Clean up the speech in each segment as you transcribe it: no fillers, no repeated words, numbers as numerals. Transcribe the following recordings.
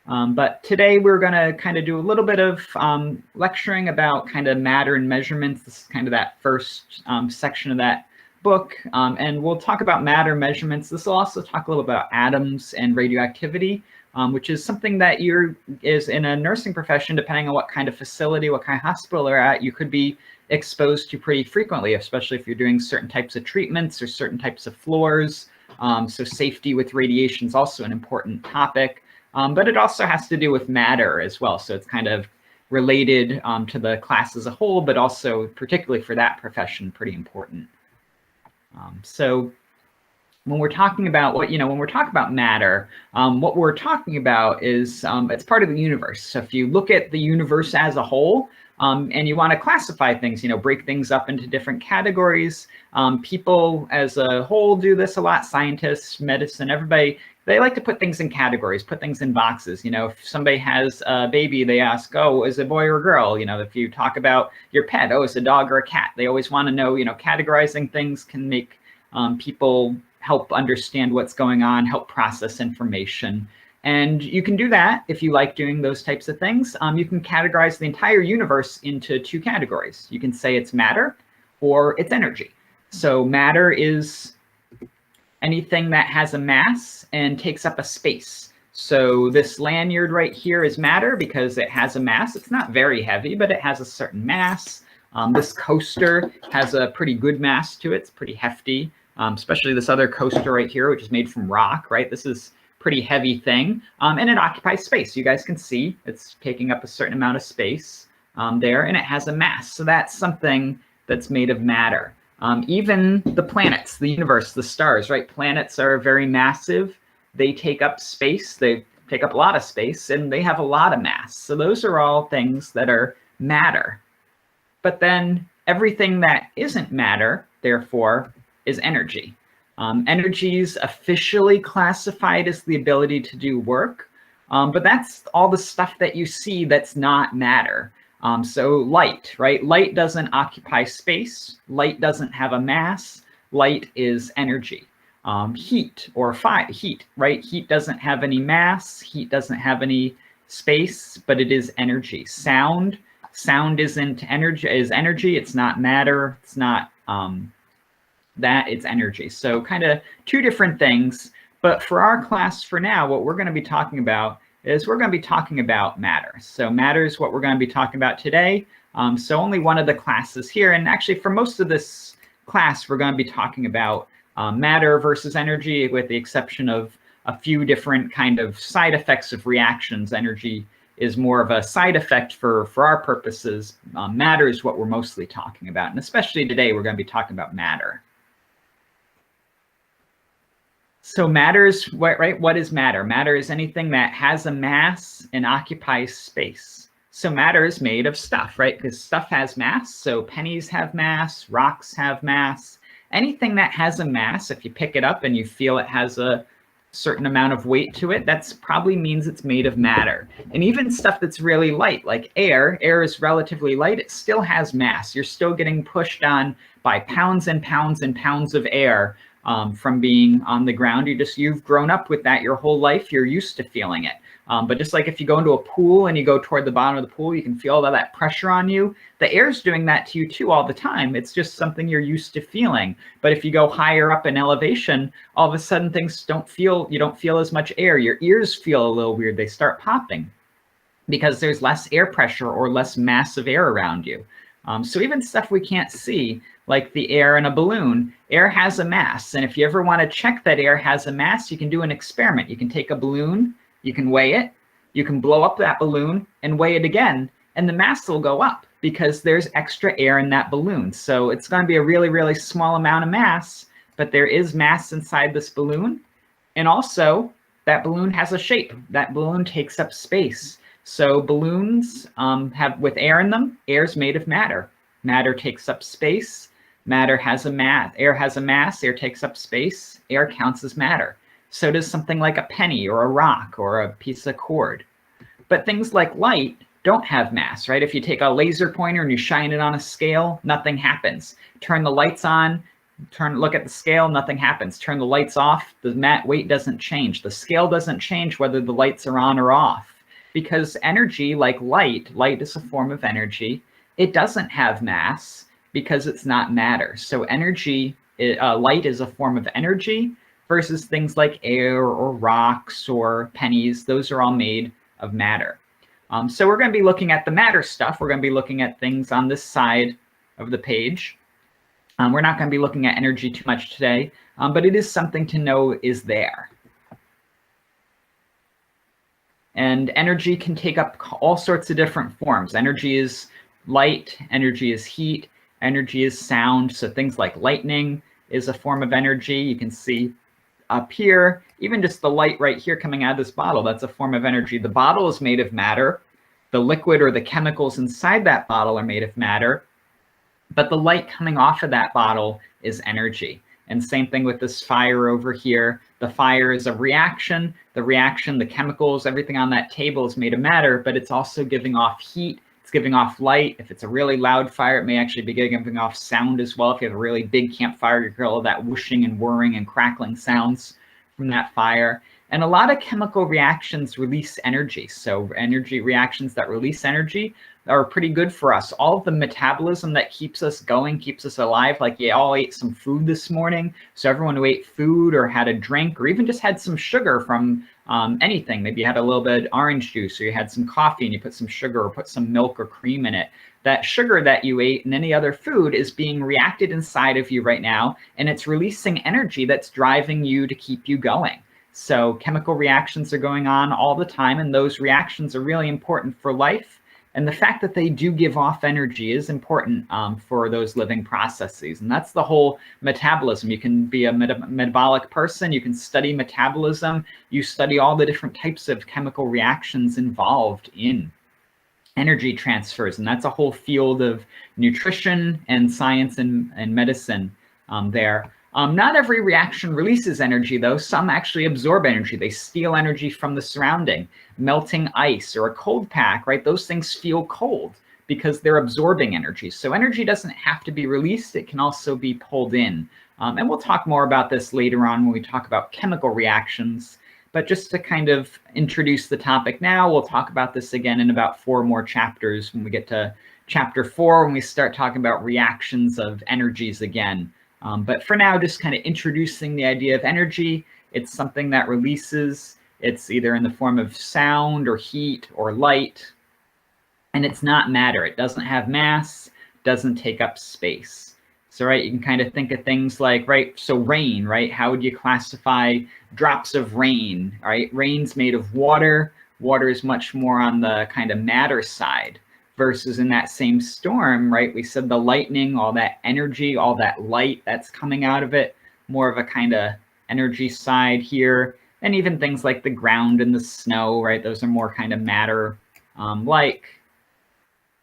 But today we're going to kind of do a little bit of lecturing about kind of matter and measurements. This is kind of that first section of that book. And we'll talk about matter measurements. This will also talk a little about atoms and radioactivity, which is something that is in a nursing profession, depending on what kind of facility, what kind of hospital they're at, you could be exposed to pretty frequently, especially if you're doing certain types of treatments or certain types of floors. So safety with radiation is also an important topic. But it also has to do with matter as well. So it's kind of related to the class as a whole, but also particularly for that profession, pretty important. So when we're talking about when we're talking about matter, what we're talking about is it's part of the universe. So if you look at the universe as a whole, and you want to classify things, break things up into different categories. People as a whole do this a lot. Scientists, medicine, everybody, they like to put things in categories, put things in boxes. If somebody has a baby, they ask, oh, is it a boy or a girl? If you talk about your pet, oh, is it a dog or a cat? They always want to know, categorizing things can make people help understand what's going on, help process information. And you can do that if you like doing those types of things. You can categorize the entire universe into two categories. You can say it's matter or it's energy. So matter is anything that has a mass and takes up a space. So this lanyard right here is matter because it has a mass. It's not very heavy, but it has a certain mass. This coaster has a pretty good mass to it. It's pretty hefty, especially this other coaster right here, which is made from rock, right? This is pretty heavy thing, and it occupies space. You guys can see it's taking up a certain amount of space there, and it has a mass. So that's something that's made of matter. Even the planets, the universe, the stars, right? Planets are very massive. They take up space. They take up a lot of space, and they have a lot of mass. So those are all things that are matter. But then everything that isn't matter, therefore, is energy. Energy is officially classified as the ability to do work, but that's all the stuff that you see that's not matter. So light, right? Light doesn't occupy space. Light doesn't have a mass. Light is energy. Heat or fire, heat, right? Heat doesn't have any mass. Heat doesn't have any space, but it is energy. Sound isn't energy, is energy. It's not matter. It's not it's energy. So kind of two different things. But for our class for now, what we're going to be talking about is we're going to be talking about matter. So matter is what we're going to be talking about today. So only one of the classes here. And actually for most of this class, we're going to be talking about matter versus energy, with the exception of a few different kind of side effects of reactions. Energy is more of a side effect for our purposes. Matter is what we're mostly talking about. And especially today, we're going to be talking about matter. So matter is right? What is matter? Matter is anything that has a mass and occupies space. So matter is made of stuff, right? Because stuff has mass. So pennies have mass, rocks have mass. Anything that has a mass, if you pick it up and you feel it has a certain amount of weight to it, that's probably means it's made of matter. And even stuff that's really light, like air is relatively light, it still has mass. You're still getting pushed on by pounds and pounds and pounds of air from being on the ground. You've grown up with that your whole life. You're used to feeling it. But just like if you go into a pool and you go toward the bottom of the pool, you can feel all that pressure on you. The air's doing that to you too all the time. It's just something you're used to feeling. But if you go higher up in elevation, all of a sudden things you don't feel as much air. Your ears feel a little weird. They start popping because there's less air pressure or less mass of air around you. So even stuff we can't see, like the air in a balloon, air has a mass. And if you ever want to check that air has a mass, you can do an experiment. You can take a balloon, you can weigh it, you can blow up that balloon and weigh it again, and the mass will go up because there's extra air in that balloon. So it's going to be a really, really small amount of mass, but there is mass inside this balloon. And also, that balloon has a shape. That balloon takes up space. So balloons have, with air in them, air is made of matter. Matter takes up space. Matter has a mass. Air has a mass. Air takes up space. Air counts as matter. So does something like a penny or a rock or a piece of cord. But things like light don't have mass, right? If you take a laser pointer and you shine it on a scale, nothing happens. Turn the lights on, look at the scale, nothing happens. Turn the lights off, the weight doesn't change. The scale doesn't change whether the lights are on or off. because energy, like light is a form of energy. It doesn't have mass because it's not matter. So energy, light is a form of energy versus things like air or rocks or pennies. Those are all made of matter. So we're going to be looking at the matter stuff. We're going to be looking at things on this side of the page. We're not going to be looking at energy too much today, but it is something to know is there. And energy can take up all sorts of different forms. Energy is light, energy is heat, energy is sound. So things like lightning is a form of energy. You can see up here, even just the light right here coming out of this bottle, that's a form of energy. The bottle is made of matter. The liquid or the chemicals inside that bottle are made of matter. But the light coming off of that bottle is energy. And same thing with this fire over here. The fire is a reaction. The reaction, the chemicals, everything on that table is made of matter, but it's also giving off heat. It's giving off light. If it's a really loud fire, it may actually be giving off sound as well. If you have a really big campfire, you hear all that whooshing and whirring and crackling sounds from that fire. And a lot of chemical reactions release energy. So energy reactions that release energy are pretty good for us. All of the metabolism that keeps us going, keeps us alive, like you all ate some food this morning. So everyone who ate food or had a drink or even just had some sugar from anything, maybe you had a little bit of orange juice or you had some coffee and you put some sugar or put some milk or cream in it. That sugar that you ate and any other food is being reacted inside of you right now, and it's releasing energy that's driving you to keep you going. So chemical reactions are going on all the time, and those reactions are really important for life. And the fact that they do give off energy is important for those living processes. And that's the whole metabolism. You can be a metabolic person. You can study metabolism. You study all the different types of chemical reactions involved in energy transfers. And that's a whole field of nutrition and science and medicine there. Not every reaction releases energy, though. Some actually absorb energy. They steal energy from the surrounding. Melting ice or a cold pack, right? Those things feel cold because they're absorbing energy. So energy doesn't have to be released. It can also be pulled in. And we'll talk more about this later on when we talk about chemical reactions. But just to kind of introduce the topic now, we'll talk about this again in about 4 more chapters when we get to chapter 4, when we start talking about reactions of energies again. But for now, just kind of introducing the idea of energy. It's something that releases. It's either in the form of sound or heat or light. And it's not matter. It doesn't have mass, doesn't take up space. So, right, you can kind of think of things like, right, so rain, right? How would you classify drops of rain, right? Rain's made of water. Water is much more on the kind of matter side. Versus in that same storm, right, we said the lightning, all that energy, all that light that's coming out of it, more of a kind of energy side here. And even things like the ground and the snow, right, those are more kind of matter like.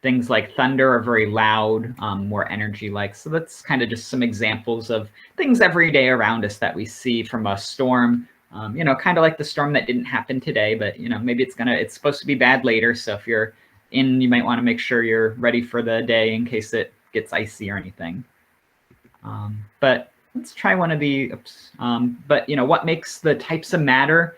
Things like thunder are very loud, more energy-like. So that's kind of just some examples of things every day around us that we see from a storm. You know, kind of like the storm that didn't happen today, but, you know, maybe it's supposed to be bad later. So if you're in, you might want to make sure you're ready for the day in case it gets icy or anything. But let's try one of the, but you know, what makes the types of matter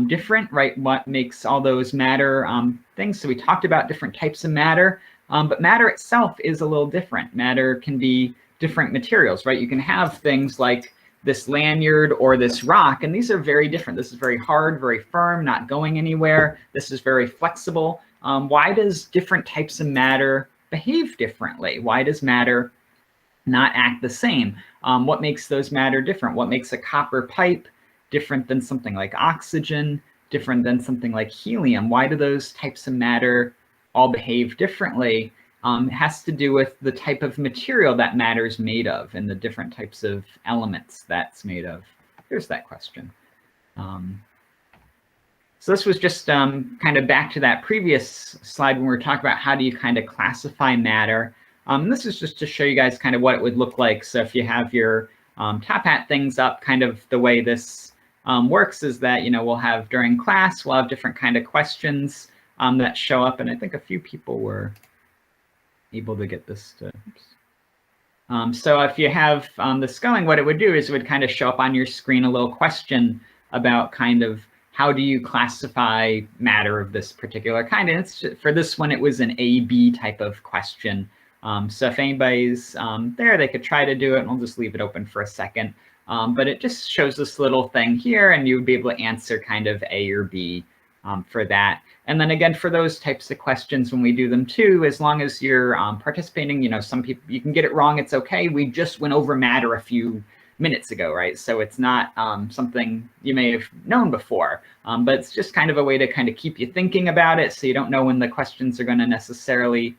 different, right? What makes all those matter things? So we talked about different types of matter, but matter itself is a little different. Matter can be different materials, right? You can have things like this lanyard or this rock, and these are very different. This is very hard, very firm, not going anywhere. This is very flexible. Why does different types of matter behave differently? Why does matter not act the same? What makes those matter different? What makes a copper pipe different than something like oxygen, different than something like helium? Why do those types of matter all behave differently? It has to do with the type of material that matter is made of and the different types of elements that's made of. Here's that question. So this was just kind of back to that previous slide when we were talking about how do you kind of classify matter. This is just to show you guys kind of what it would look like. So if you have your top hat things up, kind of the way this works is that, you know, we'll have during class, we'll have different kind of questions that show up. And I think a few people were able to get this to, so if you have this going, what it would do is it would kind of show up on your screen a little question about kind of how do you classify matter of this particular kind? And for this one, it was an A-B type of question. So if anybody's there, they could try to do it, and we'll just leave it open for a second. But it just shows this little thing here, and you would be able to answer kind of A or B for that. And then again, for those types of questions, when we do them too, as long as you're participating, you know, some people, you can get it wrong, it's okay. We just went over matter a few minutes ago, right? So it's not something you may have known before, but it's just kind of a way to kind of keep you thinking about it, so you don't know when the questions are going to necessarily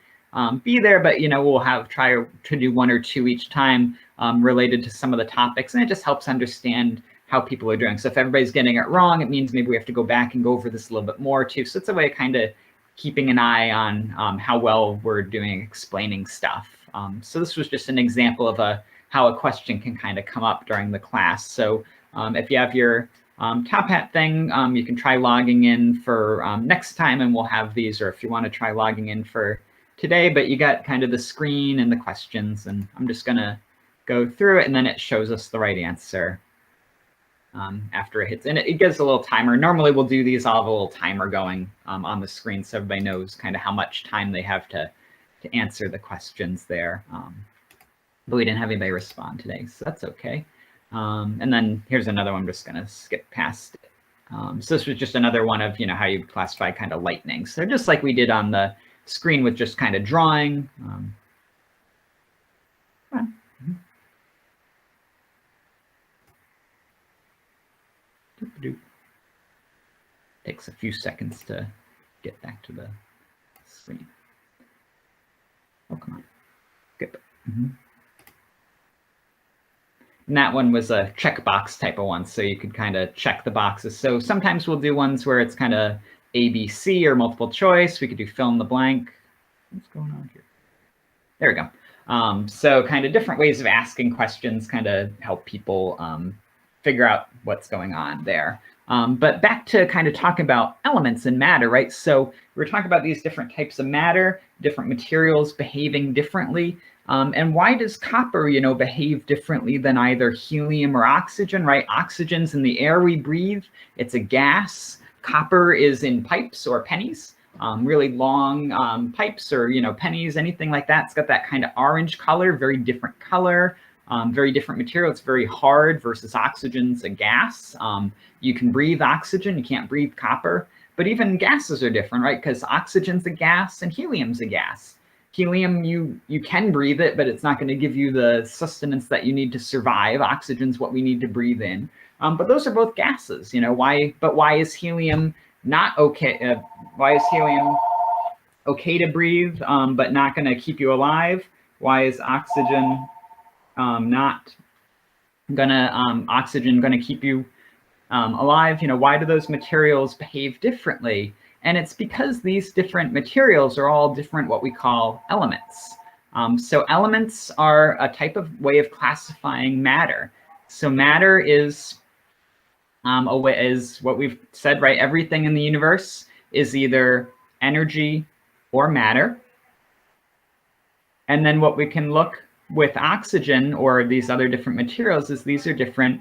be there, but you know, we'll try to do one or two each time related to some of the topics, and it just helps understand how people are doing. So if everybody's getting it wrong, it means maybe we have to go back and go over this a little bit more too. So it's a way of kind of keeping an eye on how well we're doing explaining stuff. So this was just an example of how a question can kind of come up during the class. So if you have your Top Hat thing, you can try logging in for next time, and we'll have these, or if you want to try logging in for today, but you got kind of the screen and the questions, and I'm just going to go through it, and then it shows us the right answer after it hits. And it gives a little timer. Normally we'll do these, I'll have a little timer going on the screen so everybody knows kind of how much time they have to answer the questions there. But we didn't have anybody respond today, so that's okay. And then here's another one, I'm just going to skip past it. So this was just another one of, you know, how you classify kind of lightning. So just like we did on the screen with just kind of drawing. Takes a few seconds to get back to the screen. Oh, come on. Good. And that one was a checkbox type of one, so you could kind of check the boxes. So sometimes we'll do ones where it's kind of A, B, C, or multiple choice. We could do fill in the blank. What's going on here? There we go. So kind of different ways of asking questions kind of help people figure out what's going on there. But back to kind of talking about elements and matter, right? So we're talking about these different types of matter, different materials behaving differently. And why does copper, you know, behave differently than either helium or oxygen, right? Oxygen's in the air we breathe. It's a gas. Copper is in pipes or pennies, really long pipes or, you know, pennies, anything like that. It's got that kind of orange color, very different color, very different material. It's very hard versus oxygen's a gas. You can breathe oxygen, you can't breathe copper. But even gases are different, right? Because oxygen's a gas and helium's a gas. Helium, you can breathe it, but it's not going to give you the sustenance that you need to survive. Oxygen's what we need to breathe in. But those are both gases, you know. Why is helium not okay? Why is helium okay to breathe, but not going to keep you alive? Why is oxygen oxygen gonna keep you alive? You know, why do those materials behave differently? And it's because these different materials are all different what we call elements. So elements are a type of way of classifying matter. So matter is what we've said, right? Everything in the universe is either energy or matter. And then what we can look with oxygen or these other different materials is these are different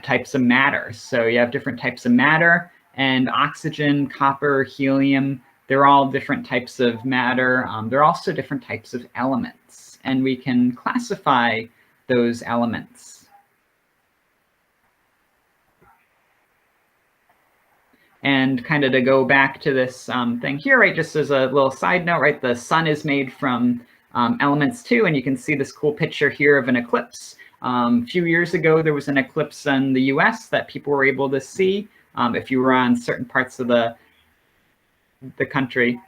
types of matter. So you have different types of matter, and oxygen, copper, helium, they're all different types of matter. They're also different types of elements, and we can classify those elements. And kind of to go back to this thing here, right, just as a little side note, right, the sun is made from elements too, and you can see this cool picture here of an eclipse. A few years ago, there was an eclipse in the US that people were able to see if you were on certain parts of the country.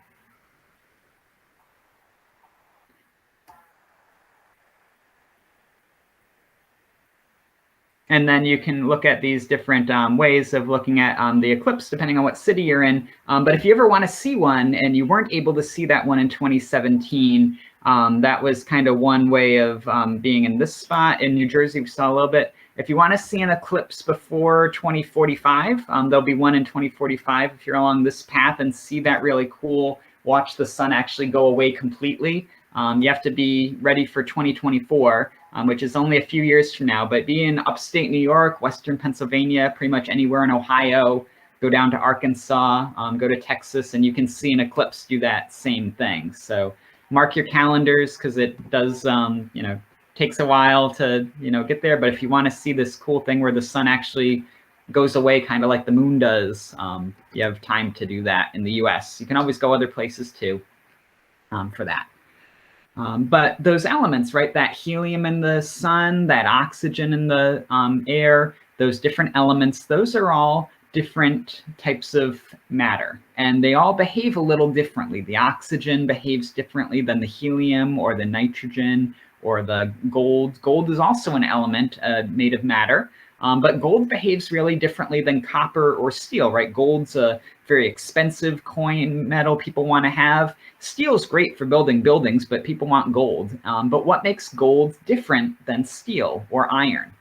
And then you can look at these different ways of looking at the eclipse, depending on what city you're in. But if you ever want to see one and you weren't able to see that one in 2017, that was kind of one way of being in this spot. In New Jersey, we saw a little bit. If you want to see an eclipse before 2045, there'll be one in 2045 if you're along this path and see that really cool, watch the sun actually go away completely. You have to be ready for 2024, which is only a few years from now, but be in upstate New York, Western Pennsylvania, pretty much anywhere in Ohio, go down to Arkansas, go to Texas, and you can see an eclipse do that same thing. So mark your calendars, because it does, you know, takes a while to, you know, get there. But if you want to see this cool thing where the sun actually goes away, kind of like the moon does, you have time to do that in the US. You can always go other places too for that. But those elements, right, that helium in the sun, that oxygen in the air, those different elements, those are all different types of matter, and they all behave a little differently. The oxygen behaves differently than the helium or the nitrogen or the gold. Gold is also an element made of matter, but gold behaves really differently than copper or steel, right? Gold's a very expensive coin metal people want to have. Steel is great for building buildings, but people want gold. But what makes gold different than steel or iron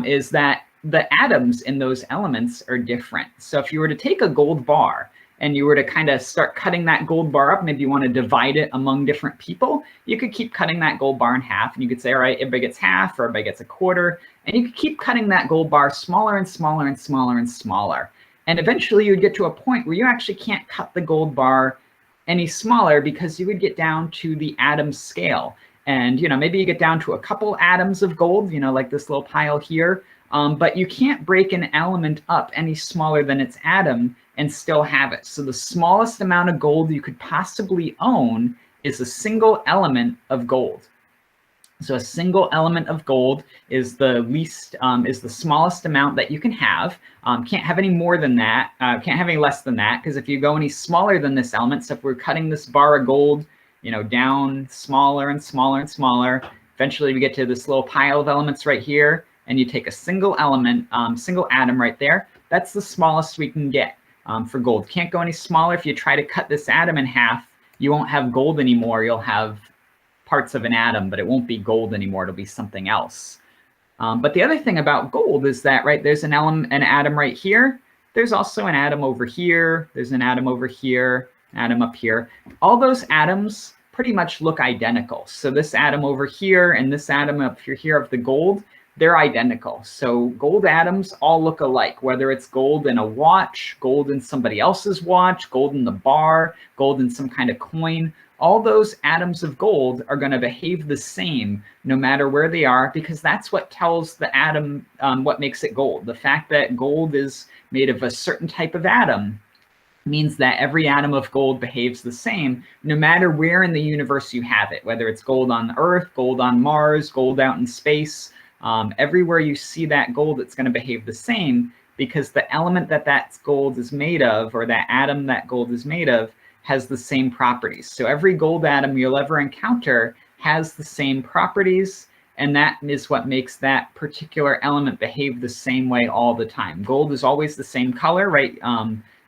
is that the atoms in those elements are different. So if you were to take a gold bar and you were to kind of start cutting that gold bar up, maybe you want to divide it among different people, you could keep cutting that gold bar in half, and you could say, all right, everybody gets half, or everybody gets a quarter, and you could keep cutting that gold bar smaller and smaller and smaller and smaller. And eventually you would get to a point where you actually can't cut the gold bar any smaller, because you would get down to the atom scale. And, you know, maybe you get down to a couple atoms of gold, you know, like this little pile here, but you can't break an element up any smaller than its atom and still have it. So the smallest amount of gold you could possibly own is a single element of gold. So a single element of gold is the least, is the smallest amount that you can have. Can't have any more than that. Can't have any less than that, because if you go any smaller than this element, so if we're cutting this bar of gold, you know, down smaller and smaller and smaller, eventually we get to this little pile of elements right here, and you take a single element, single atom right there. That's the smallest we can get for gold. Can't go any smaller. If you try to cut this atom in half, you won't have gold anymore. You'll have parts of an atom, but it won't be gold anymore. It'll be something else. But the other thing about gold is that, right, there's an atom right here. There's also an atom over here. There's an atom over here, an atom up here. All those atoms pretty much look identical. So this atom over here and this atom up here of the gold, they're identical. So gold atoms all look alike, whether it's gold in a watch, gold in somebody else's watch, gold in the bar, gold in some kind of coin. All those atoms of gold are going to behave the same no matter where they are, because that's what tells the atom what makes it gold. The fact that gold is made of a certain type of atom means that every atom of gold behaves the same no matter where in the universe you have it, whether it's gold on Earth, gold on Mars, gold out in space. Everywhere you see that gold, it's going to behave the same, because the element that gold is made of, or that atom that gold is made of, has the same properties. So every gold atom you'll ever encounter has the same properties, and that is what makes that particular element behave the same way all the time. Gold is always the same color, right?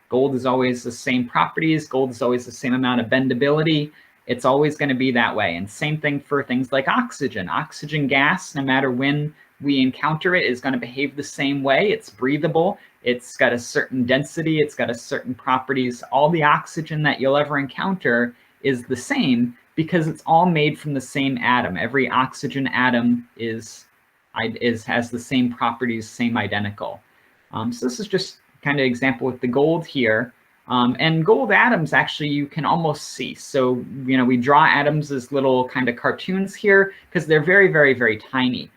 Gold is always the same properties. Gold is always the same amount of bendability. It's always going to be that way. And same thing for things like oxygen. Oxygen gas, no matter when we encounter it, is going to behave the same way. It's breathable. It's got a certain density. It's got a certain properties. All the oxygen that you'll ever encounter is the same, because it's all made from the same atom. Every oxygen atom has the same properties, same identical. So this is just kind of example with the gold here. And gold atoms, actually, you can almost see. So, you know, we draw atoms as little kind of cartoons here because they're very, very, very tiny.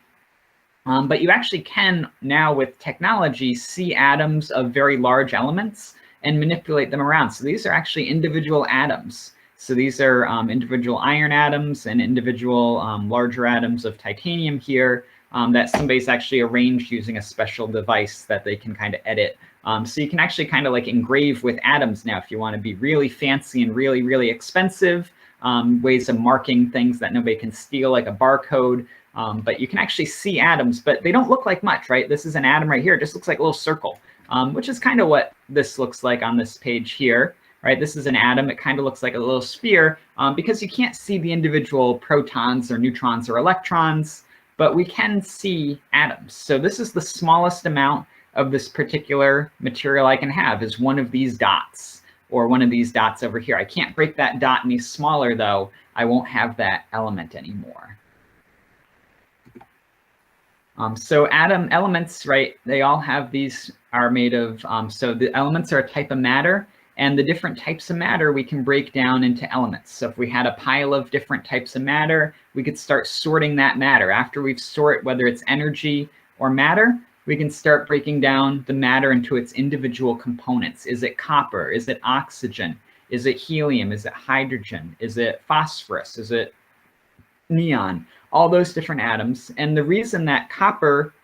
But you actually can now, with technology, see atoms of very large elements and manipulate them around. So these are actually individual atoms. So these are individual iron atoms and individual larger atoms of titanium here that somebody's actually arranged using a special device that they can kind of edit. So you can actually kind of like engrave with atoms now if you want to be really fancy and really, really expensive. Ways of marking things that nobody can steal, like a barcode. But you can actually see atoms, but they don't look like much, right? This is an atom right here. It just looks like a little circle, which is kind of what this looks like on this page here, right? This is an atom. It kind of looks like a little sphere because you can't see the individual protons or neutrons or electrons, but we can see atoms. So this is the smallest amount of this particular material I can have, is one of these dots, or one of these dots over here. I can't break that dot any smaller, though. I won't have that element anymore. So elements, right, they all have these are made of, so the elements are a type of matter, and the different types of matter we can break down into elements. So if we had a pile of different types of matter, we could start sorting that matter. After we've sorted whether it's energy or matter, we can start breaking down the matter into its individual components. Is it copper? Is it oxygen? Is it helium? Is it hydrogen? Is it phosphorus? Is it neon? All those different atoms. And the reason that copper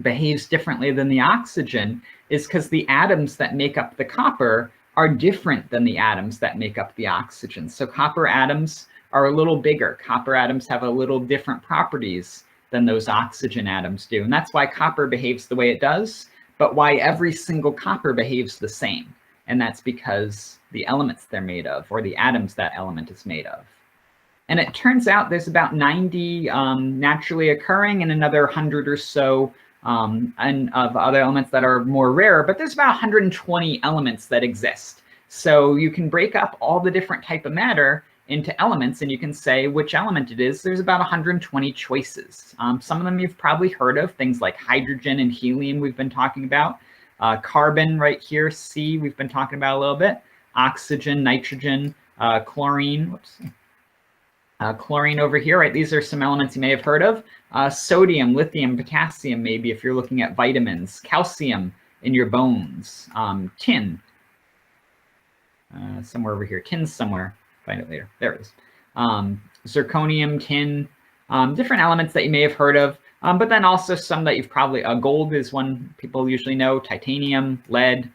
behaves differently than the oxygen is because the atoms that make up the copper are different than the atoms that make up the oxygen. So copper atoms are a little bigger. Copper atoms have a little different properties than those oxygen atoms do. And that's why copper behaves the way it does, but why every single copper behaves the same. And that's because the elements they're made of, or the atoms that element is made of. And it turns out there's about 90 naturally occurring and another 100 or so and of other elements that are more rare, but there's about 120 elements that exist. So you can break up all the different type of matter into elements, and you can say which element it is. There's about 120 choices. Some of them you've probably heard of, things like hydrogen and helium we've been talking about. Carbon right here, C, we've been talking about a little bit. Oxygen, nitrogen, chlorine, whoops. Chlorine over here, right? These are some elements you may have heard of. Sodium, lithium, potassium, maybe if you're looking at vitamins. Calcium in your bones. Tin. Somewhere over here. Tin's somewhere. Find it later. There it is. Zirconium, tin. Different elements that you may have heard of. But then also some that you've probably... gold is one people usually know. Titanium, lead.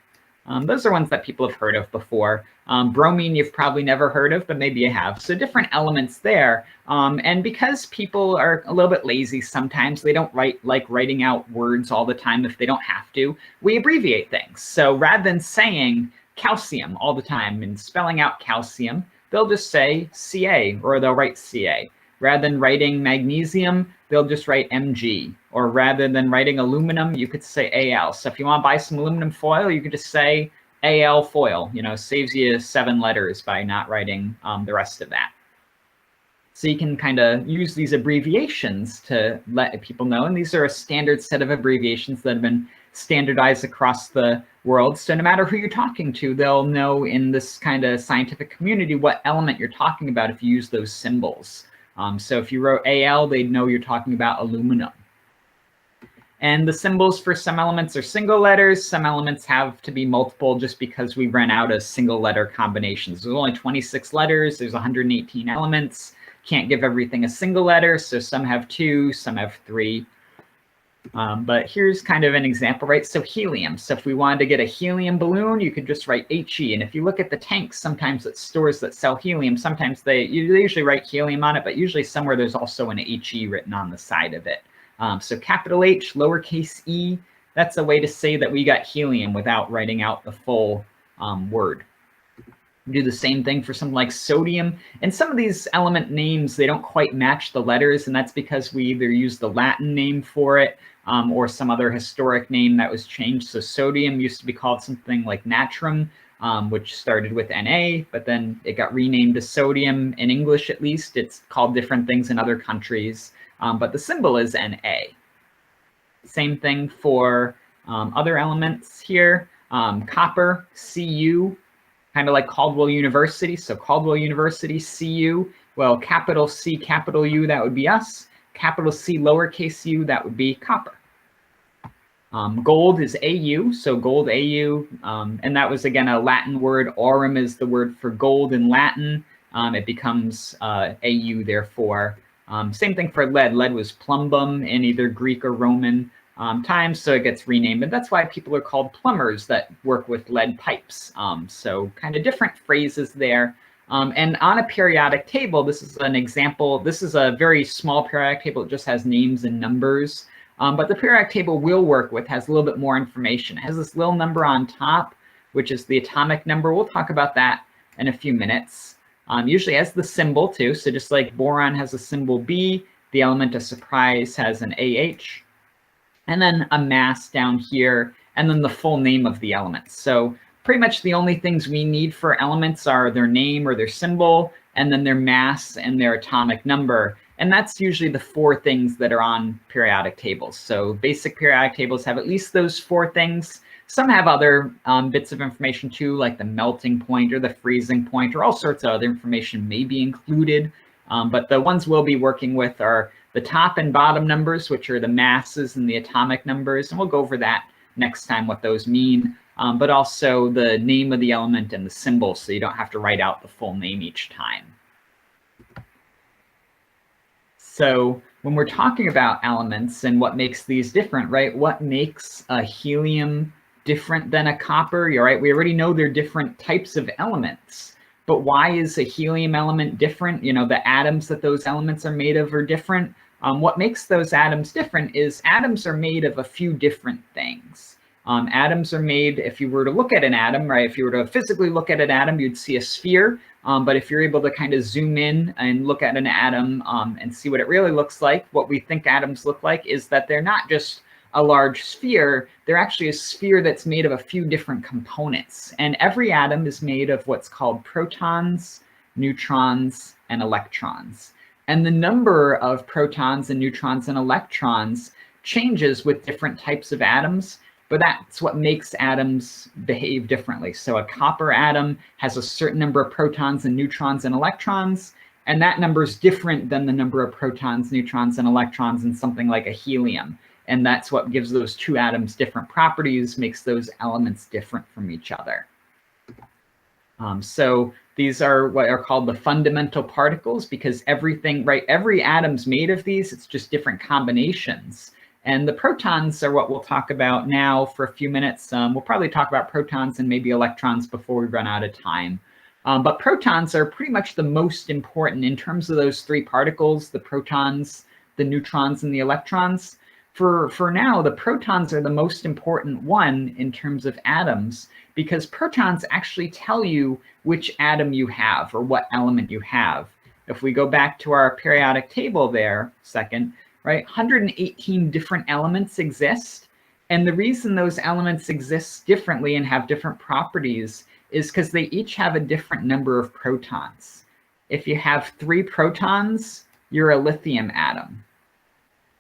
Those are ones that people have heard of before. Bromine you've probably never heard of, but maybe you have. So different elements there. And because people are a little bit lazy sometimes, they don't like writing out words all the time if they don't have to, we abbreviate things. So rather than saying calcium all the time and spelling out calcium, they'll just say Ca, or they'll write Ca. Rather than writing magnesium, they'll just write Mg. Or rather than writing aluminum, you could say Al. So if you want to buy some aluminum foil, you could just say Al foil. You know, saves you 7 letters by not writing the rest of that. So you can kind of use these abbreviations to let people know. And these are a standard set of abbreviations that have been standardized across the world. So no matter who you're talking to, they'll know in this kind of scientific community what element you're talking about if you use those symbols. So if you wrote Al, they'd know you're talking about aluminum. And the symbols for some elements are single letters. Some elements have to be multiple just because we ran out of single letter combinations. There's only 26 letters. There's 118 elements. Can't give everything a single letter. So some have 2, some have 3. But here's kind of an example, right? So helium. So if we wanted to get a helium balloon, you could just write He. And if you look at the tanks, sometimes at stores that sell helium, sometimes they usually write helium on it, but usually somewhere there's also an He written on the side of it. So capital H, lowercase e, that's a way to say that we got helium without writing out the full word. We do the same thing for something like sodium. And some of these element names, they don't quite match the letters, and that's because we either use the Latin name for it or some other historic name that was changed. So sodium used to be called something like natrum, which started with Na, but then it got renamed to sodium. In English, at least, it's called different things in other countries. But the symbol is Na. Same thing for other elements here. Copper, Cu, kind of like Caldwell University. So Caldwell University, Cu. Well, capital C, capital U, that would be us. Capital C, lowercase u, that would be copper. Gold is Au, so gold Au. And that was, again, a Latin word. Aurum is the word for gold in Latin. It becomes Au, therefore. Same thing for lead. Lead was plumbum in either Greek or Roman times, so it gets renamed. And that's why people are called plumbers that work with lead pipes. So kind of different phrases there. And on a periodic table, this is an example. This is a very small periodic table. It just has names and numbers. But the periodic table we'll work with has a little bit more information. It has this little number on top, which is the atomic number. We'll talk about that in a few minutes. Usually has the symbol too. So just like boron has a symbol B, the element of surprise has an AH, and then a mass down here, and then the full name of the elements. So pretty much the only things we need for elements are their name or their symbol, and then their mass and their atomic number. And that's usually the 4 things that are on periodic tables. So basic periodic tables have at least those 4 things. Some have other bits of information too, like the melting point or the freezing point, or all sorts of other information may be included. But the ones we'll be working with are the top and bottom numbers, which are the masses and the atomic numbers. And we'll go over that next time, what those mean. But also the name of the element and the symbol, so you don't have to write out the full name each time. So when we're talking about elements and what makes these different, right? What makes a helium different than a copper? You're right. We already know they're different types of elements, but why is a helium element different? You know, the atoms that those elements are made of are different. What makes those atoms different is atoms are made of a few different things. Atoms are made, if you were to look at an atom, right? If you were to physically look at an atom, you'd see a sphere. But if you're able to kind of zoom in and look at an atom and see what it really looks like, what we think atoms look like is that they're not just a large sphere, they're actually a sphere that's made of a few different components. And every atom is made of what's called protons, neutrons, and electrons. And the number of protons and neutrons and electrons changes with different types of atoms, but that's what makes atoms behave differently. So a copper atom has a certain number of protons and neutrons and electrons, and that number is different than the number of protons, neutrons, and electrons in something like a helium. And that's what gives those 2 atoms different properties, makes those elements different from each other. So these are what are called the fundamental particles, because everything, right, every atom's made of these, it's just different combinations. And the protons are what we'll talk about now for a few minutes. We'll probably talk about protons and maybe electrons before we run out of time. But protons are pretty much the most important in terms of those 3 particles, the protons, the neutrons, and the electrons. For now, the protons are the most important one in terms of atoms, because protons actually tell you which atom you have or what element you have. If we go back to our periodic table there, second, right, 118 different elements exist. And the reason those elements exist differently and have different properties is because they each have a different number of protons. If you have 3 protons, you're a lithium atom.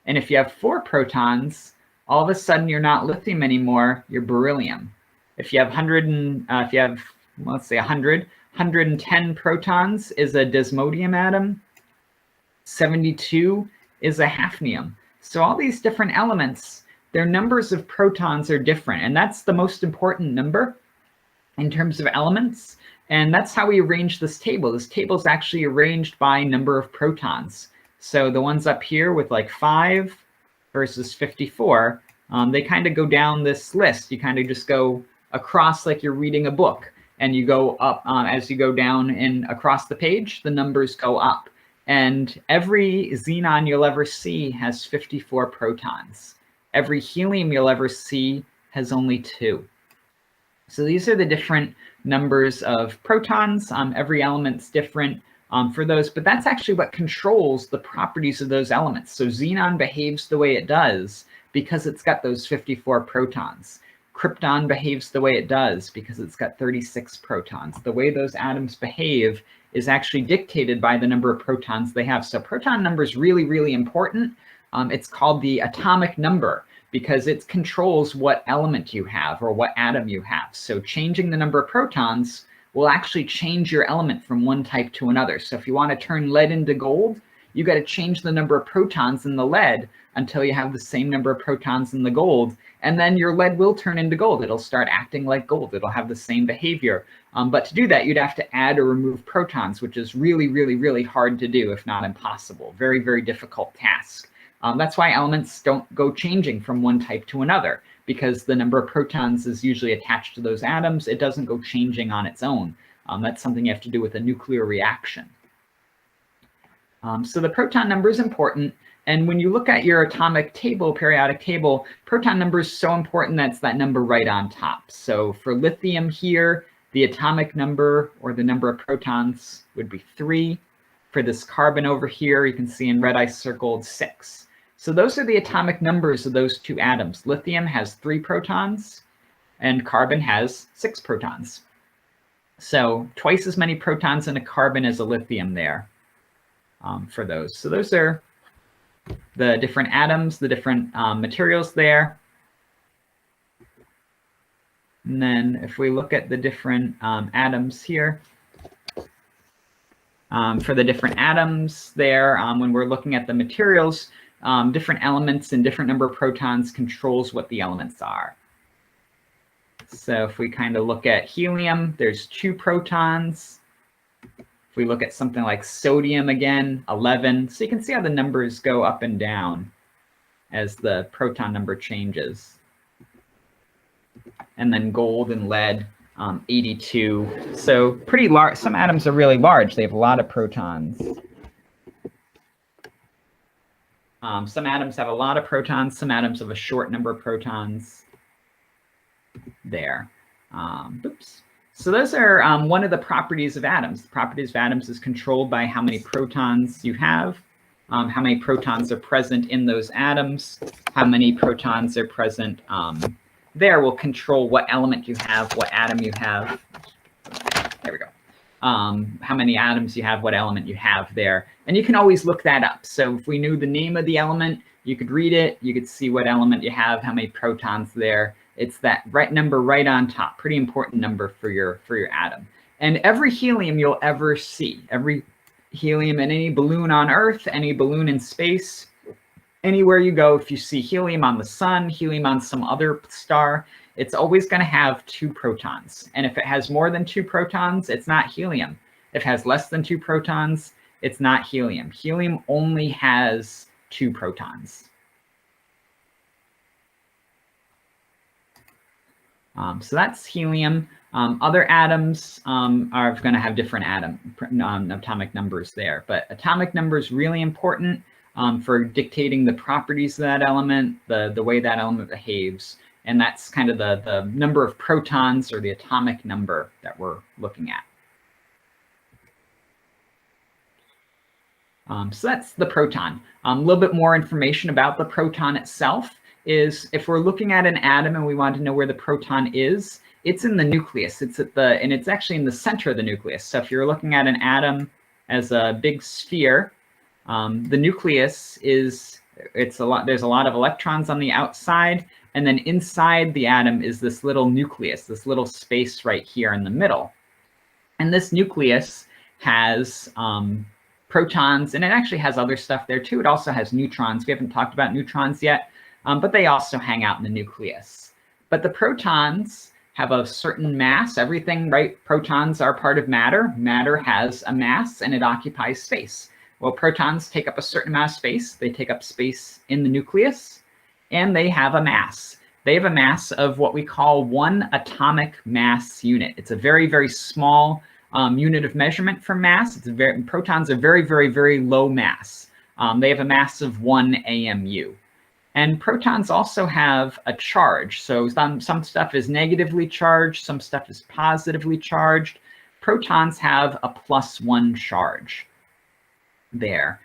And if you have 4 protons, all of a sudden you're not lithium anymore, you're beryllium. If you have 110 protons is a desmodium atom, 72 is a hafnium. So all these different elements, their numbers of protons are different, and that's the most important number in terms of elements. And that's how we arrange this table. This table is actually arranged by number of protons. So the ones up here with like 5 versus 54, they kind of go down this list. You kind of just go across like you're reading a book, and you go up as you go down and across the page, the numbers go up. And every xenon you'll ever see has 54 protons. Every helium you'll ever see has only 2. So these are the different numbers of protons. Every element's different for those, but that's actually what controls the properties of those elements. So xenon behaves the way it does because it's got those 54 protons. Krypton behaves the way it does because it's got 36 protons. The way those atoms behave is actually dictated by the number of protons they have. So proton number is really, really important. It's called the atomic number because it controls what element you have or what atom you have. So changing the number of protons will actually change your element from one type to another. So if you want to turn lead into gold, you got to change the number of protons in the lead until you have the same number of protons in the gold. And then your lead will turn into gold. It'll start acting like gold. It'll have the same behavior. But to do that, you'd have to add or remove protons, which is really, really, really hard to do, if not impossible. Very, very difficult task. That's why elements don't go changing from one type to another, because the number of protons is usually attached to those atoms. It doesn't go changing on its own. That's something you have to do with a nuclear reaction. So the proton number is important. And when you look at your atomic table, periodic table, proton number is so important that's that number right on top. So for lithium here, the atomic number or the number of protons would be 3. For this carbon over here, you can see in red I circled 6. So those are the atomic numbers of those 2 atoms. Lithium has 3 protons and carbon has 6 protons. So twice as many protons in a carbon as a lithium there. for those. So those are the different atoms, the different materials there. And then if we look at the different atoms here, for the different atoms there, when we're looking at the materials, different elements and different number of protons controls what the elements are. So if we kind of look at helium, there's 2 protons. If we look at something like sodium again, 11. So you can see how the numbers go up and down as the proton number changes. And then gold and lead, 82. So pretty large. Some atoms are really large. They have a lot of protons. Some atoms have a lot of protons. Some atoms have a short number of protons there. Oops. So those are one of the properties of atoms. The properties of atoms is controlled by how many protons you have, how many protons are present in those atoms, how many protons are present there will control what element you have, what atom you have. There we go. How many atoms you have, what element you have there. And you can always look that up. So if we knew the name of the element, you could read it, you could see what element you have, how many protons there. It's that right number right on top, pretty important number for your atom. And every helium you'll ever see, every helium in any balloon on Earth, any balloon in space, anywhere you go, if you see helium on the sun, helium on some other star, it's always going to have 2 protons. And if it has more than 2 protons, it's not helium. If it has less than 2 protons, it's not helium. Helium only has 2 protons. So that's helium. Other atoms are going to have different atomic numbers there. But atomic number is really important for dictating the properties of that element, the way that element behaves. And that's kind of the number of protons or the atomic number that we're looking at. So that's the proton. A little bit more information about the proton itself is if we're looking at an atom and we want to know where the proton is, it's in the nucleus. It's at and it's actually in the center of the nucleus. So if you're looking at an atom as a big sphere, the nucleus there's a lot of electrons on the outside, and then inside the atom is this little nucleus, this little space right here in the middle. And this nucleus has protons, and it actually has other stuff there too. It also has neutrons. We haven't talked about neutrons yet, but they also hang out in the nucleus. But the protons have a certain mass. Everything, right? Protons are part of matter. Matter has a mass and it occupies space. Well, protons take up a certain amount of space. They take up space in the nucleus, and they have a mass. They have a mass of what we call 1 atomic mass unit. It's a very, very small unit of measurement for mass. Protons are very, very, very low mass. They have a mass of 1 AMU. And protons also have a charge. So some stuff is negatively charged, some stuff is positively charged. Protons have a +1 charge there.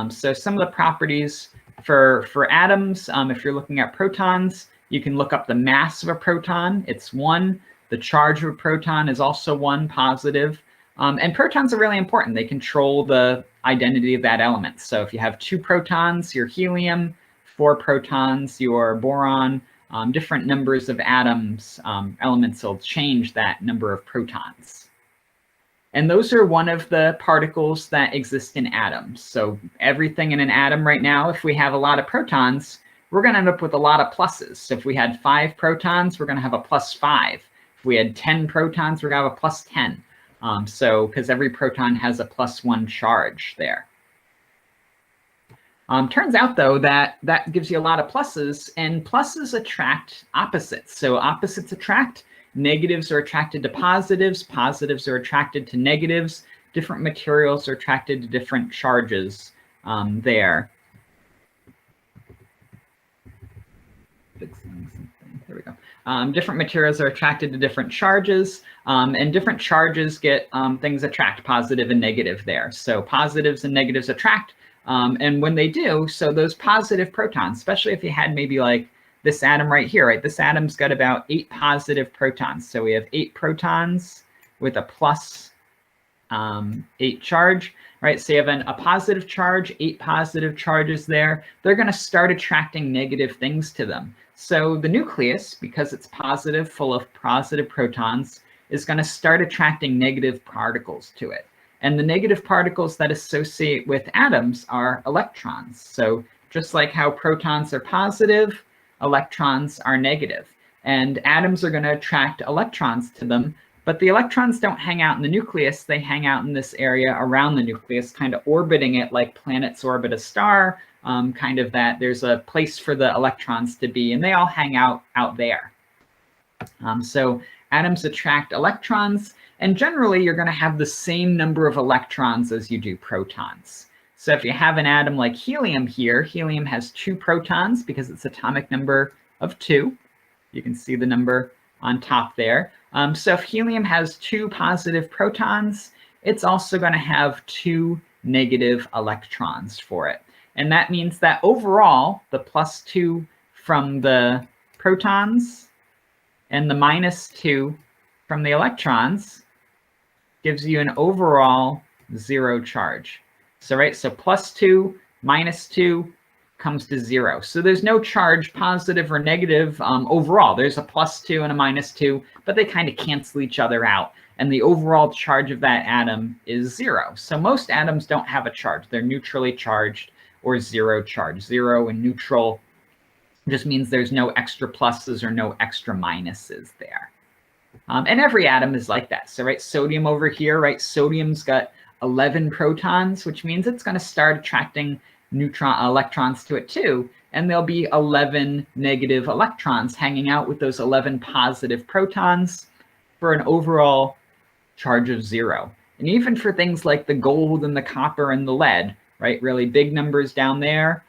So some of the properties for atoms, if you're looking at protons, you can look up the mass of a proton. It's 1. The charge of a proton is also 1, positive. And protons are really important. They control the identity of that element. So if you have 2 protons, your helium, 4 protons, your boron, different numbers of atoms, elements will change that number of protons. And those are one of the particles that exist in atoms. So everything in an atom right now, if we have a lot of protons, we're going to end up with a lot of pluses. So if we had 5 protons, we're going to have a +5. If we had 10 protons, we're going to have a +10. So because every proton has a +1 charge there. Turns out, though, that gives you a lot of pluses, and pluses attract opposites. So opposites attract. Negatives are attracted to positives. Positives are attracted to negatives. Different materials are attracted to different charges there. There we go. Different materials are attracted to different charges, and different charges get things attract, positive and negative there. So positives and negatives attract. And when they do, so those positive protons, especially if you had maybe like this atom right here, right? This atom's got about 8 positive protons. So we have 8 protons with a charge, right? So you have a positive charge, 8 positive charges there. They're going to start attracting negative things to them. So the nucleus, because it's positive, full of positive protons, is going to start attracting negative particles to it. And the negative particles that associate with atoms are electrons. So just like how protons are positive, electrons are negative. And atoms are going to attract electrons to them. But the electrons don't hang out in the nucleus. They hang out in this area around the nucleus, kind of orbiting it like planets orbit a star, kind of that there's a place for the electrons to be, and they all hang out there. So atoms attract electrons, and generally you're going to have the same number of electrons as you do protons. So if you have an atom like helium here, helium has 2 protons because it's atomic number of 2. You can see the number on top there. So if helium has 2 positive protons, it's also going to have 2 negative electrons for it. And that means that overall, the +2 from the protons and the -2 from the electrons gives you an overall 0 charge. So, right, so +2, -2 comes to 0. So there's no charge, positive or negative, overall. There's a +2 and a -2, but they kind of cancel each other out. And the overall charge of that atom is 0. So most atoms don't have a charge. They're neutrally charged or 0 charge. 0 and neutral just means there's no extra pluses or no extra minuses there. And every atom is like that. So, right, sodium over here, right, sodium's got 11 protons, which means it's going to start attracting electrons to it too. And there'll be 11 negative electrons hanging out with those 11 positive protons for an overall charge of 0. And even for things like the gold and the copper and the lead, right, really big numbers down there,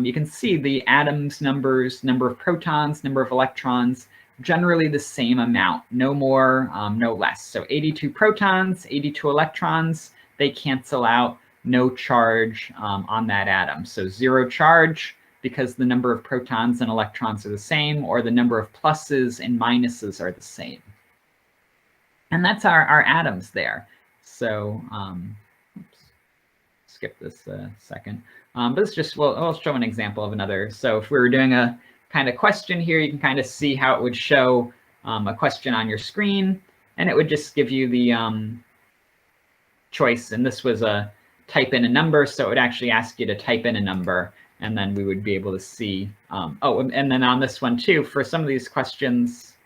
you can see the atoms numbers, number of protons, number of electrons, generally the same amount, no more, no less. So 82 protons, 82 electrons, they cancel out, no charge on that atom. So 0 charge because the number of protons and electrons are the same, or the number of pluses and minuses are the same. And that's our atoms there. So oops, skip this second. But it's just, well, I'll show an example of another. So if we were doing a kind of question here, you can kind of see how it would show a question on your screen, and it would just give you the choice. And this was a type in a number, so it would actually ask you to type in a number, and then we would be able to see. Oh, and then on this one too, for some of these questions,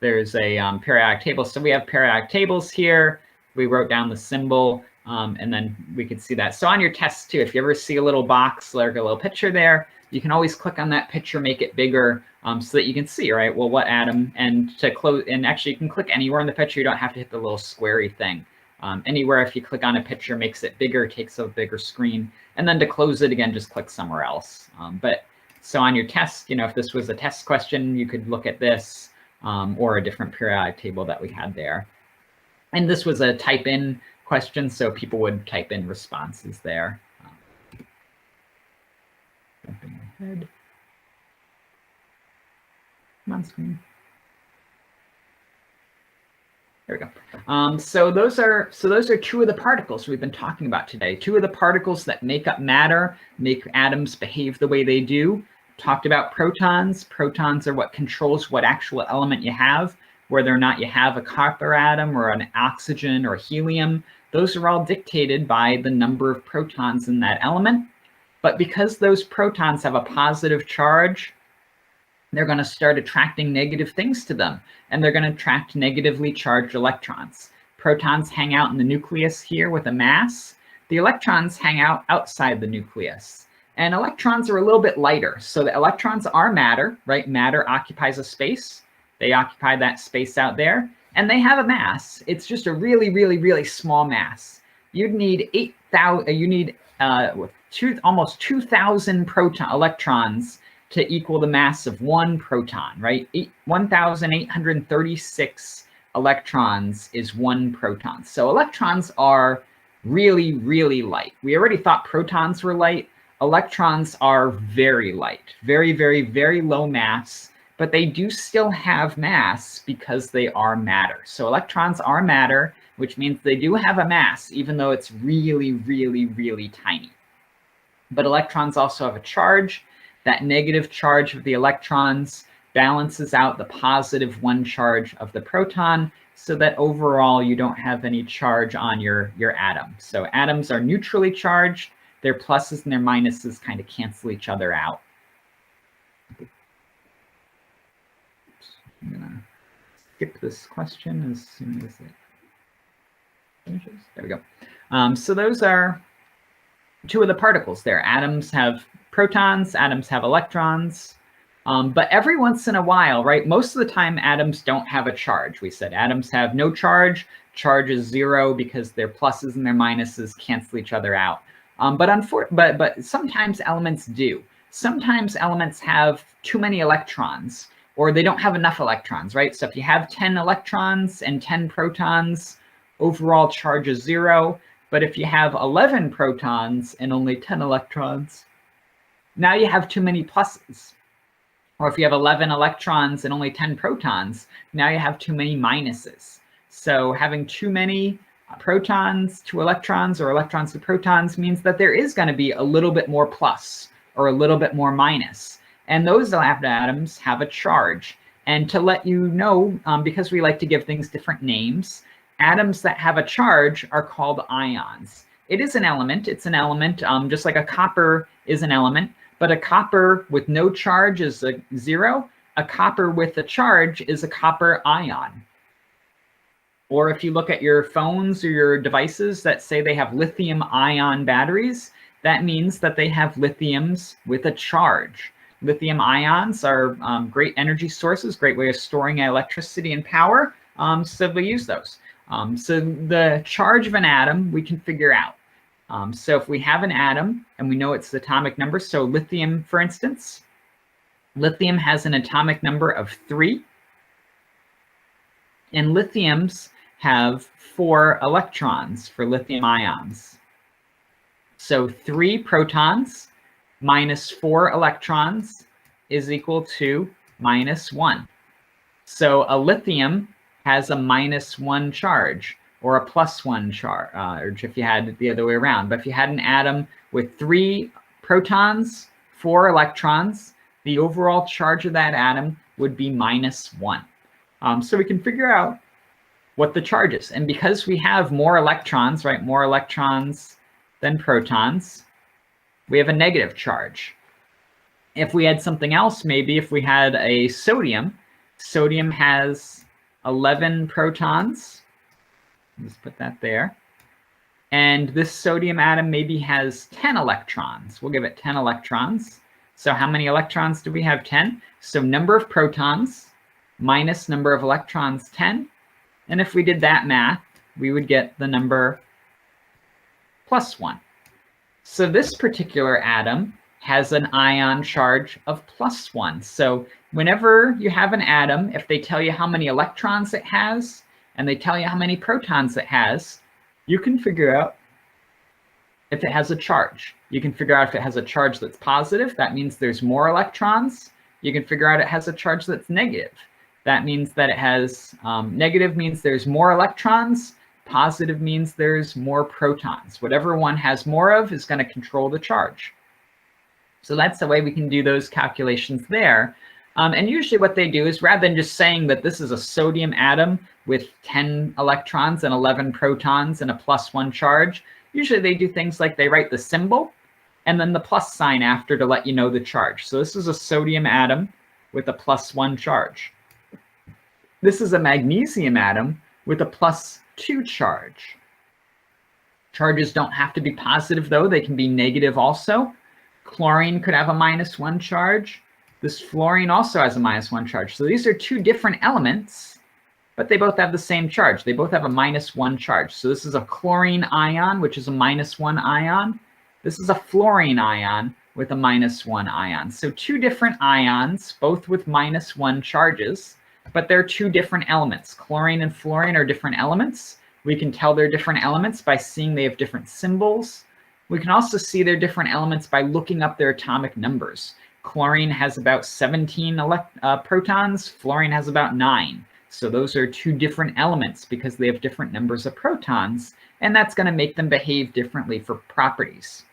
there's a periodic table. So we have periodic tables here. We wrote down the symbol, and then we could see that. So on your tests too, if you ever see a little box, like a little picture there, you can always click on that picture, make it bigger, so that you can see, right, well, what atom, and to close, and actually you can click anywhere in the picture. You don't have to hit the little squarey thing. Anywhere, if you click on a picture, makes it bigger, takes a bigger screen. And then to close it again, just click somewhere else. But so on your test, you know, if this was a test question, you could look at this or a different periodic table that we had there. And this was a type in question, so people would type in responses there. Jumping ahead. Come on, screen. There we go. So those are 2 of the particles we've been talking about today. 2 of the particles that make up matter, make atoms behave the way they do. Talked about protons. Protons are what controls what actual element you have, whether or not you have a copper atom or an oxygen or helium. Those are all dictated by the number of protons in that element. But because those protons have a positive charge, they're going to start attracting negative things to them, and they're going to attract negatively charged electrons. Protons hang out in the nucleus here with a mass. The electrons hang out outside the nucleus. And electrons are a little bit lighter. So the electrons are matter, right? Matter occupies a space. They occupy that space out there, and they have a mass. It's just a really, really, really small mass. You'd need 8,000. You need almost 2,000 electrons to equal the mass of 1 proton, right? 1,836 electrons is 1 proton. So electrons are really, really light. We already thought protons were light. Electrons are very light, very, very, very low mass, but they do still have mass because they are matter. So electrons are matter. which means they do have a mass, even though it's really, really, really tiny. But electrons also have a charge. That negative charge of the electrons balances out the positive 1 charge of the proton, so that overall you don't have any charge on your atom. So atoms are neutrally charged. Their pluses and their minuses kind of cancel each other out. I'm gonna skip this question as soon as it finishes. There we go. So those are 2 of the particles there. Atoms have protons, atoms have electrons. But every once in a while, right, most of the time atoms don't have a charge. We said atoms have no charge. Charge is 0 because their pluses and their minuses cancel each other out. But sometimes elements do. Sometimes elements have too many electrons, or they don't have enough electrons, right? So if you have 10 electrons and 10 protons, overall charge is 0. But if you have 11 protons and only 10 electrons, now you have too many pluses. Or if you have 11 electrons and only 10 protons, now you have too many minuses. So having too many protons to electrons or electrons to protons means that there is going to be a little bit more plus or a little bit more minus. And those atoms have a charge. And to let you know, because we like to give things different names, atoms that have a charge are called ions. It is an element. It's an element, just like a copper is an element. But a copper with no charge is a 0. A copper with a charge is a copper ion. Or if you look at your phones or your devices that say they have lithium ion batteries, that means that they have lithiums with a charge. Lithium ions are great energy sources, great way of storing electricity and power, so we use those. So the charge of an atom we can figure out. So if we have an atom and we know its atomic number, so lithium, for instance, lithium has an atomic number of 3. And lithiums have 4 electrons for lithium ions. So 3 protons minus 4 electrons is equal to -1. So a lithium has a -1 charge, or a +1 charge if you had it the other way around. But if you had an atom with 3 protons, 4 electrons, the overall charge of that atom would be -1. So we can figure out what the charge is. And because we have more electrons, right, more electrons than protons, we have a negative charge. If we had something else, maybe if we had a sodium, sodium has 11 protons. Let's put that there. And this sodium atom maybe has 10 electrons. We'll give it 10 electrons. So how many electrons do we have? 10. So number of protons minus number of electrons, 10. And if we did that math, we would get the number +1. So this particular atom has an ion charge of +1. So whenever you have an atom, if they tell you how many electrons it has, and they tell you how many protons it has, you can figure out if it has a charge. You can figure out if it has a charge that's positive. That means there's more electrons. You can figure out it has a charge that's negative. That means that it has, negative means there's more electrons. Positive means there's more protons. Whatever one has more of is going to control the charge. So that's the way we can do those calculations there. And usually what they do is, rather than just saying that this is a sodium atom with 10 electrons and 11 protons and a +1 charge, usually they do things like they write the symbol and then the plus sign after to let you know the charge. So this is a sodium atom with a +1 charge. This is a magnesium atom with a +2 charge. Charges don't have to be positive, though. They can be negative also. Chlorine could have a -1 charge. This fluorine also has a -1 charge. So these are 2 different elements, but they both have the same charge. They both have a -1 charge. So this is a chlorine ion, which is a -1 ion. This is a fluorine ion with a -1 ion. So 2 different ions, both with -1 charges, but they're 2 different elements. Chlorine and fluorine are different elements. We can tell they're different elements by seeing they have different symbols. We can also see they're different elements by looking up their atomic numbers. Chlorine has about 17 protons. Fluorine has about 9. So those are two different elements because they have different numbers of protons, and that's going to make them behave differently for properties.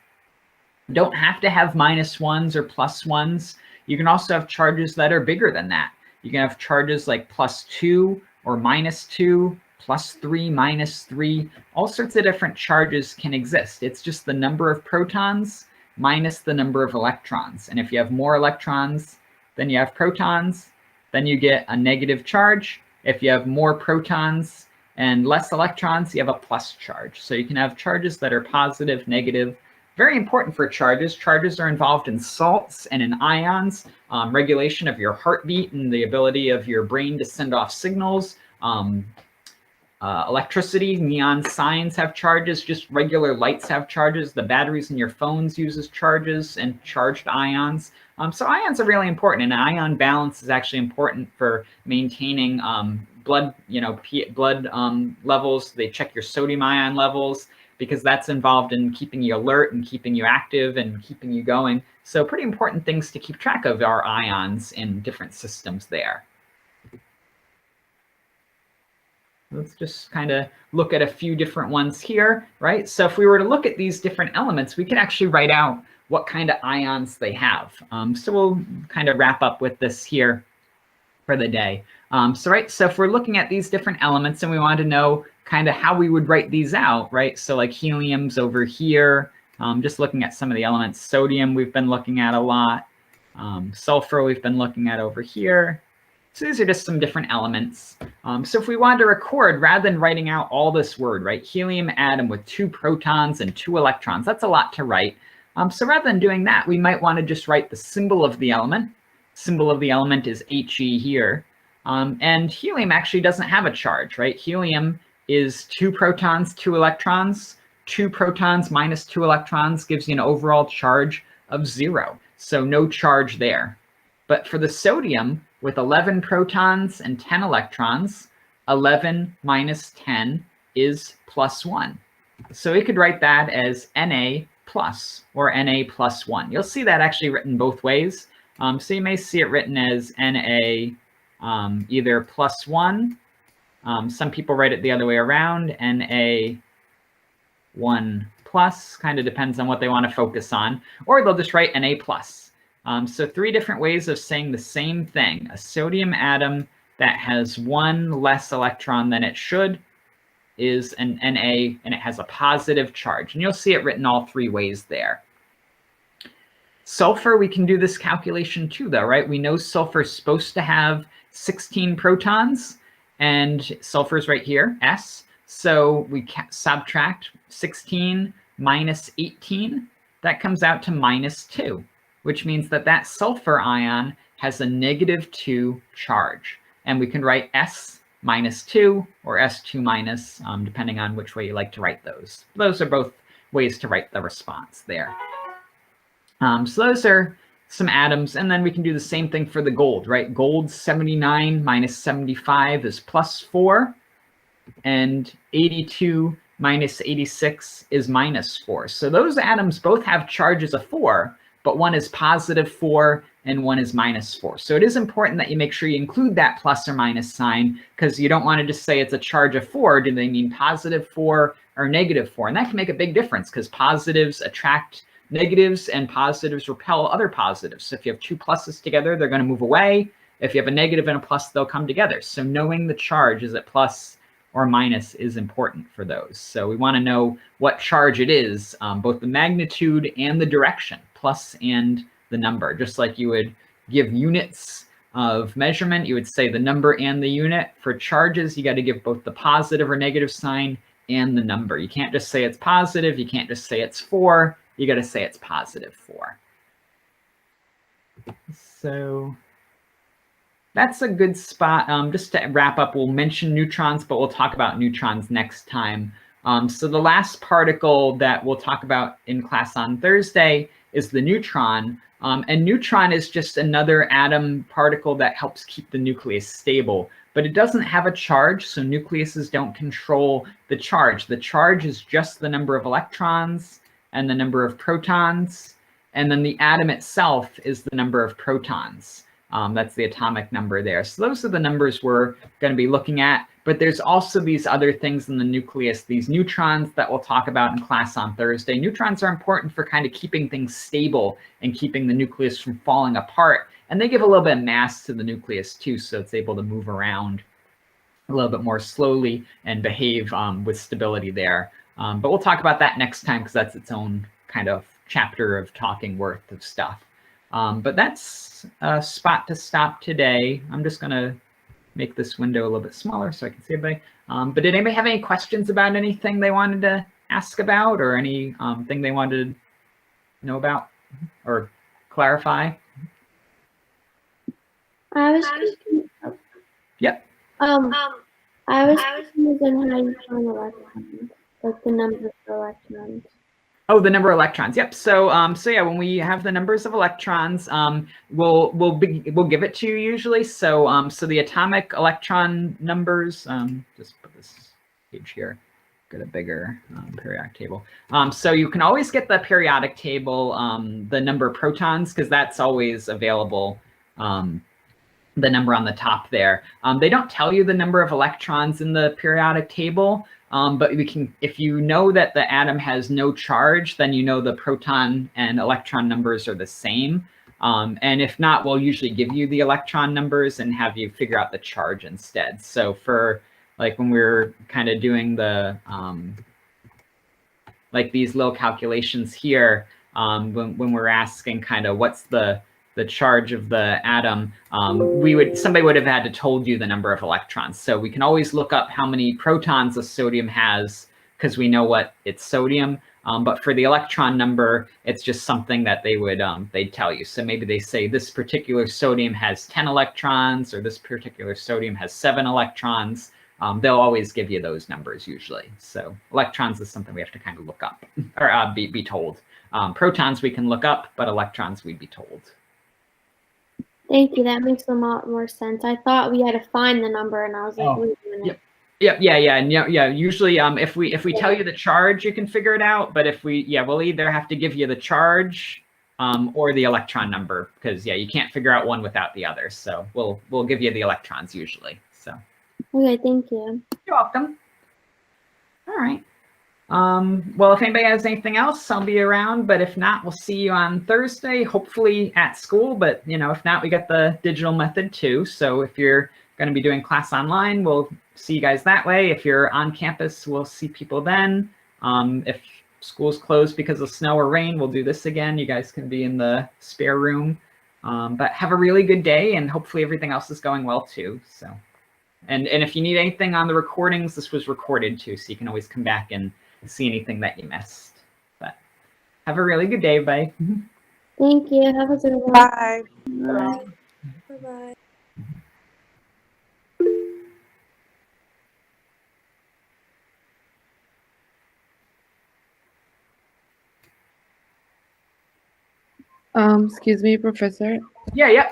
You don't have to have -1s or +1s. You can also have charges that are bigger than that. You can have charges like +2 or -2, +3, -3. All sorts of different charges can exist. It's just the number of protons minus the number of electrons. And if you have more electrons than you have protons, then you get a negative charge. If you have more protons and less electrons, you have a plus charge. So you can have charges that are positive, negative. Very important for charges. Charges are involved in salts and in ions, regulation of your heartbeat and the ability of your brain to send off signals. Electricity, neon signs have charges, just regular lights have charges. The batteries in your phones uses charges and charged ions. So ions are really important, and ion balance is actually important for maintaining blood, blood levels. They check your sodium ion levels because that's involved in keeping you alert and keeping you active and keeping you going. So pretty important things to keep track of are ions in different systems there. Let's just kind of look at a few different ones here, right? So if we were to look at these different elements, we could actually write out what kind of ions they have. So we'll kind of wrap up with this here for the day. So if we're looking at these different elements and we want to know kind of how we would write these out, right? So like helium's over here, just looking at some of the elements. Sodium we've been looking at a lot. Sulfur we've been looking at over here. So these are just some different elements. So if we wanted to record, rather than writing out all this word, right? Helium atom with 2 protons and 2 electrons, that's a lot to write. So rather than doing that, we might want to just write the symbol of the element. Symbol of the element is He here. And helium actually doesn't have a charge, right? Helium is 2 protons, 2 electrons. 2 protons minus 2 electrons gives you an overall charge of 0. So no charge there. But for the sodium, with 11 protons and 10 electrons, 11 minus 10 is +1. So we could write that as Na plus or Na plus 1. You'll see that actually written both ways. So you may see it written as Na either +1. Some people write it the other way around, Na 1 plus, kind of depends on what they want to focus on. Or they'll just write Na plus. So 3 different ways of saying the same thing. A sodium atom that has 1 less electron than it should is an Na, and it has a positive charge. And you'll see it written all 3 ways there. Sulfur, we can do this calculation too, though, right? We know sulfur is supposed to have 16 protons, and sulfur is right here, S. So we subtract 16 minus 18. That comes out to -2. Which means that that sulfur ion has a -2 charge. And we can write S-2 or S2-, depending on which way you like to write those. Those are both ways to write the response there. So those are some atoms. And then we can do the same thing for the gold, right? Gold 79 minus 75 is +4. And 82 minus 86 is -4. So those atoms both have charges of 4. But one is +4 and one is -4. So it is important that you make sure you include that plus or minus sign, because you don't want to just say it's a charge of 4. Do they mean +4 or -4? And that can make a big difference because positives attract negatives and positives repel other positives. So if you have 2 pluses together, they're going to move away. If you have a negative and a plus, they'll come together. So knowing the charge, is it plus or minus, is important for those. So we want to know what charge it is, both the magnitude and the direction, plus and the number. Just like you would give units of measurement, you would say the number and the unit. For charges, you got to give both the positive or negative sign and the number. You can't just say it's positive. You can't just say it's 4. You got to say it's +4. So that's a good spot. Just to wrap up, we'll mention neutrons, but we'll talk about neutrons next time. So the last particle that we'll talk about in class on Thursday is the neutron. And neutron is just another atom particle that helps keep the nucleus stable, but it doesn't have a charge, so nucleuses don't control the charge. The charge is just the number of electrons and the number of protons, and then the atom itself is the number of protons. That's the atomic number there. So those are the numbers we're going to be looking at. But there's also these other things in the nucleus, these neutrons that we'll talk about in class on Thursday. Neutrons are important for kind of keeping things stable and keeping the nucleus from falling apart. And they give a little bit of mass to the nucleus too, so it's able to move around a little bit more slowly and behave with stability there. But we'll talk about that next time because that's its own kind of chapter of talking worth of stuff. But that's a spot to stop today. I'm just going to make this window a little bit smaller so I can see everybody. But did anybody have any questions about anything they wanted to ask about or any thing they wanted to know about or clarify? I was Yep. I was confused on how you find electrons, like the number of electrons. Oh, the number of electrons. Yep. So, so yeah, when we have the numbers of electrons, we'll give it to you usually. So, so the atomic electron numbers. Just put this page here. Get a bigger periodic table. So you can always get the periodic table, the number of protons, because that's always available. The number on the top there. They don't tell you the number of electrons in the periodic table. But we can, if you know that the atom has no charge, then you know the proton and electron numbers are the same. And if not, we'll usually give you the electron numbers and have you figure out the charge instead. So for like when we're kind of doing the, like these little calculations here, when we're asking kind of what's the charge of the atom, somebody would have had to told you the number of electrons. So we can always look up how many protons a sodium has because we know what it's sodium. But for the electron number, it's just something that they'd tell you. So maybe they say this particular sodium has 10 electrons or this particular sodium has 7 electrons. They'll always give you those numbers usually. So electrons is something we have to kind of look up or be told. Protons we can look up, but electrons we'd be told. Thank you. That makes a lot more sense. I thought we had to find the number, and I was like, wait a minute. Yep. Yeah. And yeah. Usually, if we tell you the charge, you can figure it out. But if we'll either have to give you the charge, or the electron number, because you can't figure out one without the other. So we'll give you the electrons usually. So. Okay. Thank you. You're welcome. All right. Well, if anybody has anything else, I'll be around, but if not, we'll see you on Thursday, hopefully at school, but if not, we got the digital method too. So if you're going to be doing class online, we'll see you guys that way. If you're on campus, we'll see people then. If school's closed because of snow or rain, we'll do this again. You guys can be in the spare room, but have a really good day and hopefully everything else is going well too. So, and if you need anything on the recordings, this was recorded too, so you can always come back and see anything that you missed. But have a really good day. Bye. Thank you. Have a good one. Bye. Bye. Bye-bye. Excuse me, Professor. Yeah.